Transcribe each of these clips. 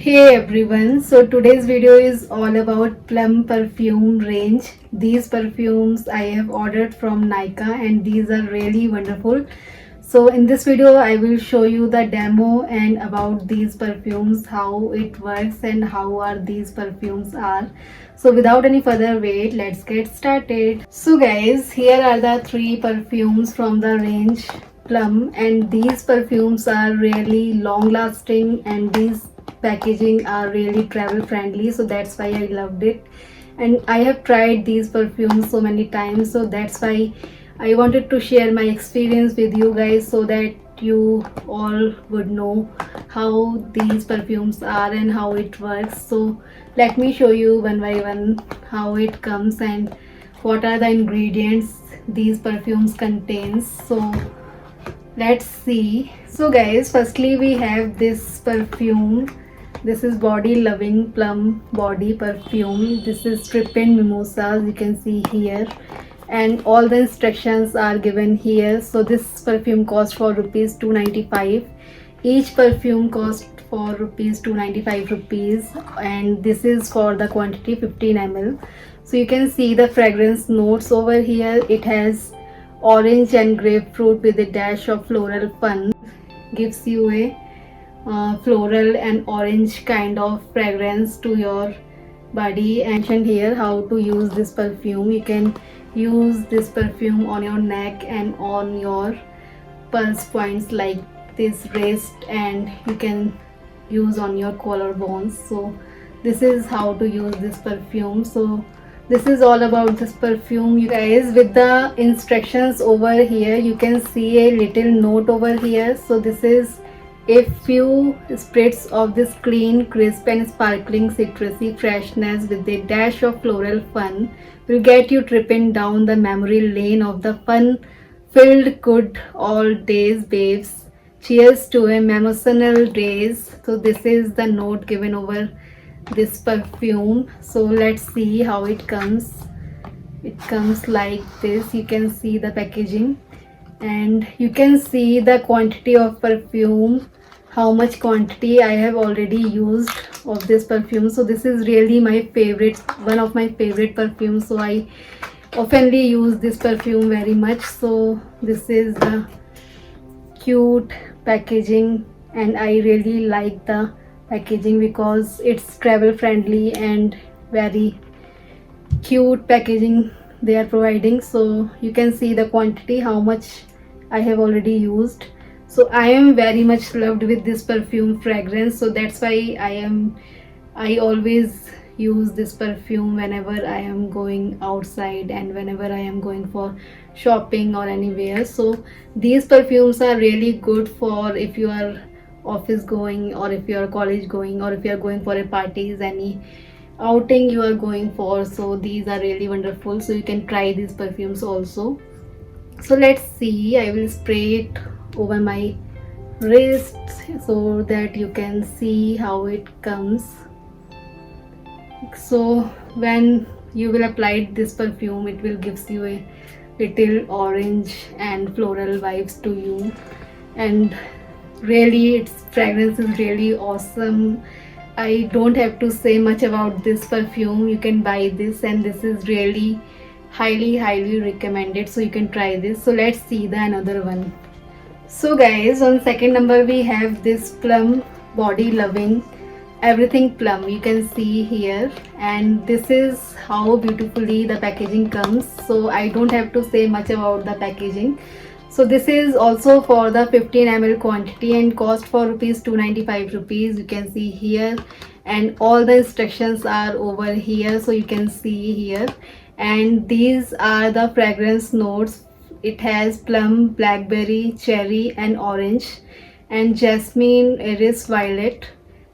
Hey everyone, so today's video is all about Plum perfume range. These perfumes I have ordered from Nykaa and these are really wonderful. So in this video I will show you the demo and about these perfumes, how it works and how are these perfumes are. So without any further wait, let's get started. So guys, here are the three perfumes from the range Plum, and these perfumes are really long lasting and these packaging are really travel friendly, so that's why I loved it. And I have tried these perfumes so many times, so that's why I wanted to share my experience with you guys so that you all would know how these perfumes are and how it works. So let me show you one by one how it comes and what are the ingredients these perfumes contains. So let's see. So guys, firstly we have this perfume. This is Body Loving Plum Body Perfume. This is Trippin Mimosas, you can see here, and all the instructions are given here. So this perfume cost for rupees 295. Each perfume cost for rupees 295 rupees, and this is for the quantity 15 ml. So you can see the fragrance notes over here. It has orange and grapefruit with a dash of floral fun. Gives you a floral and orange kind of fragrance to your body. And here how to use this perfume. You can use this perfume on your neck and on your pulse points like this wrist, and you can use on your collarbones. So this is how to use this perfume. So this is all about this perfume, you guys. With the instructions over here, you can see a little note over here. So this is a few spritz of this clean, crisp and sparkling citrusy freshness with a dash of floral fun will get you tripping down the memory lane of the fun-filled good old days, babes. Cheers to a emotional days. So this is the note given over this perfume. So let's see how it comes. It comes like this. You can see the packaging and you can see the quantity of perfume, how much quantity I have already used of this perfume. So this is really my favorite, one of my favorite perfumes, so I oftenly use this perfume very much. So this is the cute packaging and I really like the packaging because it's travel friendly and very cute packaging they are providing. So you can see the quantity, how much I have already used. So I am very much loved with this perfume fragrance, so that's why I always use this perfume whenever I am going outside and whenever I am going for shopping or anywhere. So these perfumes are really good for if you are office going or if you are college going or if you are going for a parties, any outing you are going for. So these are really wonderful, so you can try these perfumes also. So let's see, I will spray it over my wrist so that you can see how it comes. So when you will apply this perfume, it will gives you a little orange and floral vibes to you, and really its fragrance is really awesome. I don't have to say much about this perfume. You can buy this and this is really highly recommended, so you can try this. So let's see the another one. So guys, on second number we have this Plum Body Loving Everything Plum, you can see here, and this is how beautifully the packaging comes. So I don't have to say much about the packaging. So this is also for the 15 ml quantity and cost for rupees 295 rupees, you can see here, and all the instructions are over here, so you can see here. And these are the fragrance notes. It has plum, blackberry, cherry and orange, and jasmine, iris violet,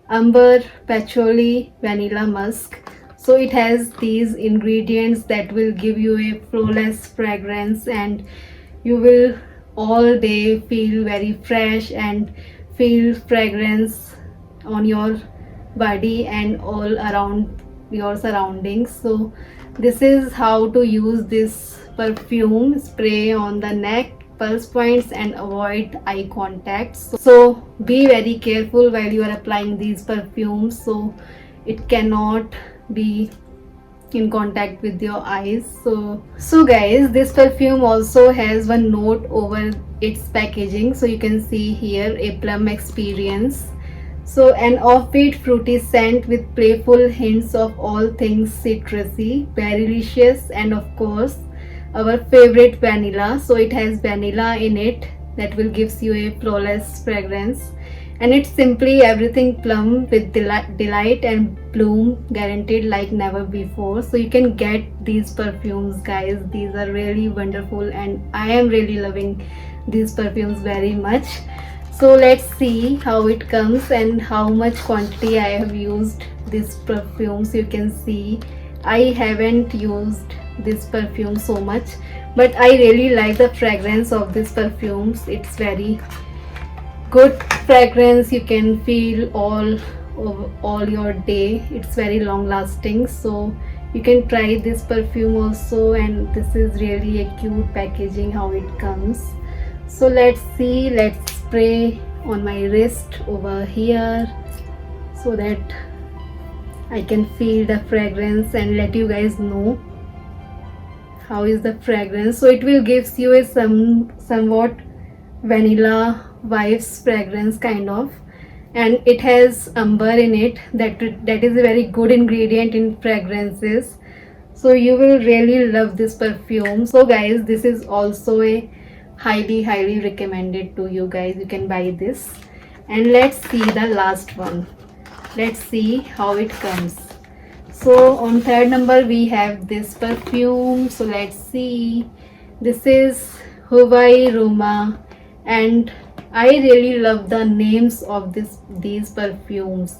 amber, patchouli, vanilla musk. So it has these ingredients that will give you a flawless fragrance, and you will all day feel very fresh and feel fragrance on your body and all around your surroundings. So this is how to use this perfume. Spray on the neck pulse points and avoid eye contact. So be very careful while you are applying these perfumes, so it cannot be in contact with your eyes. So guys, this perfume also has one note over its packaging. So you can see here a plum experience. So an offbeat fruity scent with playful hints of all things citrusy, very delicious, and of course our favorite vanilla. So it has vanilla in it that will gives you a flawless fragrance, and it's simply everything plum with delight and bloom guaranteed like never before. So you can get these perfumes, guys. These are really wonderful and I am really loving these perfumes very much. So let's see how it comes and how much quantity I have used this perfume. So you can see I haven't used this perfume so much, but I really like the fragrance of this perfumes. It's very good fragrance. You can feel all your day. It's very long lasting, so you can try this perfume also. And this is really a cute packaging how it comes. So let's see, let's spray on my wrist over here so that I can feel the fragrance and let you guys know how is the fragrance. So it will gives you a somewhat vanilla vibes fragrance kind of, and it has amber in it. That is a very good ingredient in fragrances, so you will really love this perfume. So guys, this is also a highly recommended to you guys. You can buy this. And let's see the last one. Let's see how it comes. So on third number we have this perfume. So let's see. This is Hawaii Roma, and I really love the names of these perfumes.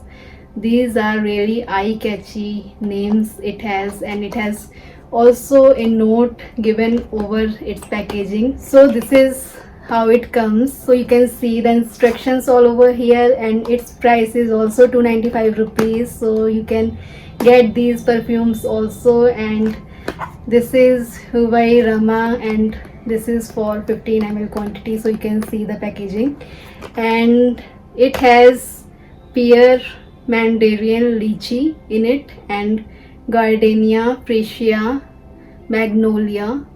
These are really eye-catchy names it has, and it has also a note given over its packaging. So this is how it comes. So you can see the instructions all over here, and its price is also 295 rupees. So you can get these perfumes also. And this is Hawaii Rama, and this is for 15 ml quantity. So you can see the packaging, and it has pear, mandarin, lychee in it, and gardenia, freesia, magnolia,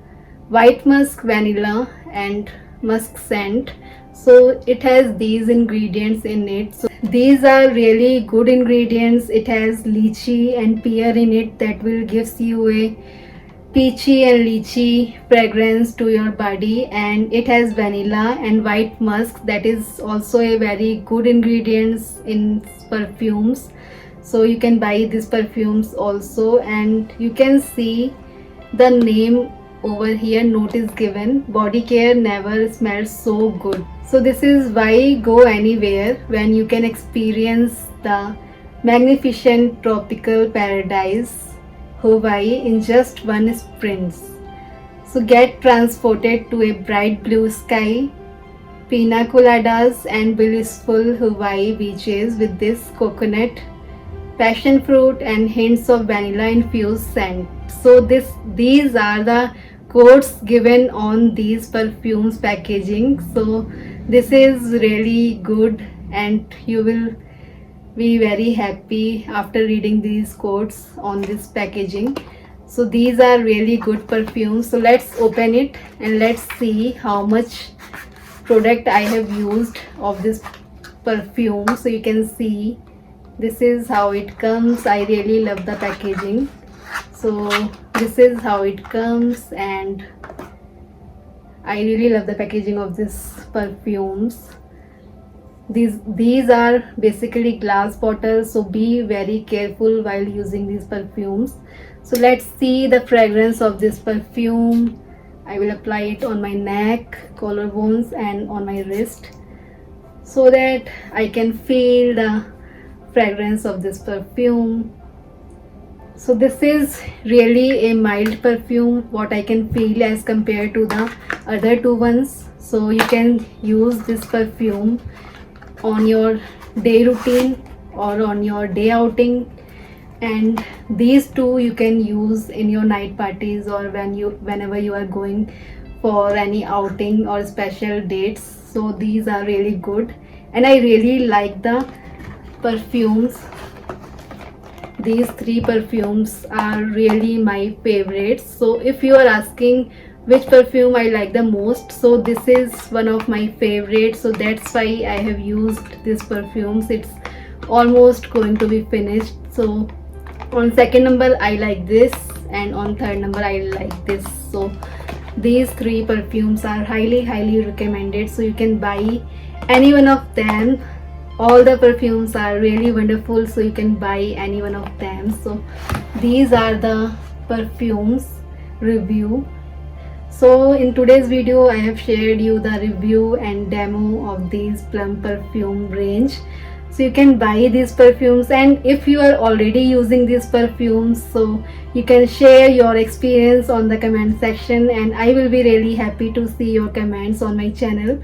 white musk, vanilla, and musk scent. So it has these ingredients in it. So these are really good ingredients. It has lychee and pear in it that will gives you a peachy and lychee fragrance to your body, and it has vanilla and white musk that is also a very good ingredients in perfumes. So you can buy these perfumes also, and you can see the name over here. Note is given, body care never smells so good. So this is why go anywhere when you can experience the magnificent tropical paradise Hawaii in just one sprint. So get transported to a bright blue sky, pina coladas, and blissful Hawaii beaches with this coconut, passion fruit, and hints of vanilla infused scent. So these are the quotes given on these perfumes packaging. So this is really good, and you will be very happy after reading these quotes on this packaging. So these are really good perfumes. So let's open it and let's see how much product I have used of this perfume. So you can see this is how it comes. I really love the packaging. So this is how it comes, and I really love the packaging of this perfumes. These are basically glass bottles, so be very careful while using these perfumes. So let's see the fragrance of this perfume. I will apply it on my neck, collarbones, and on my wrist so that I can feel the fragrance of this perfume. So this is really a mild perfume, what I can feel as compared to the other two ones. So you can use this perfume on your day routine or on your day outing, and these two you can use in your night parties or whenever you are going for any outing or special dates. So these are really good, and I really like the perfumes. These three perfumes are really my favorites. So if you are asking which perfume I like the most, so this is one of my favorites, so that's why I have used this perfumes. It's almost going to be finished. So on second number I like this, and on third number I like this. So these three perfumes are highly recommended, so you can buy any one of them. All the perfumes are really wonderful, so you can buy any one of them. So these are the perfumes review. So in today's video I have shared you the review and demo of these Plum perfume range. So you can buy these perfumes, and if you are already using these perfumes, so you can share your experience on the comment section, and I will be really happy to see your comments on my channel.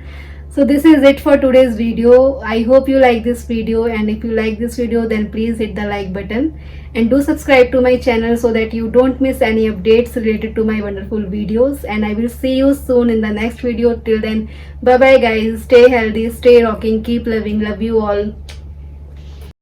So this is it for today's video. I hope you like this video, and if you like this video then please hit the like button and do subscribe to my channel so that you don't miss any updates related to my wonderful videos. And I will see you soon in the next video. Till then, bye bye guys, stay healthy, stay rocking, keep loving, love you all.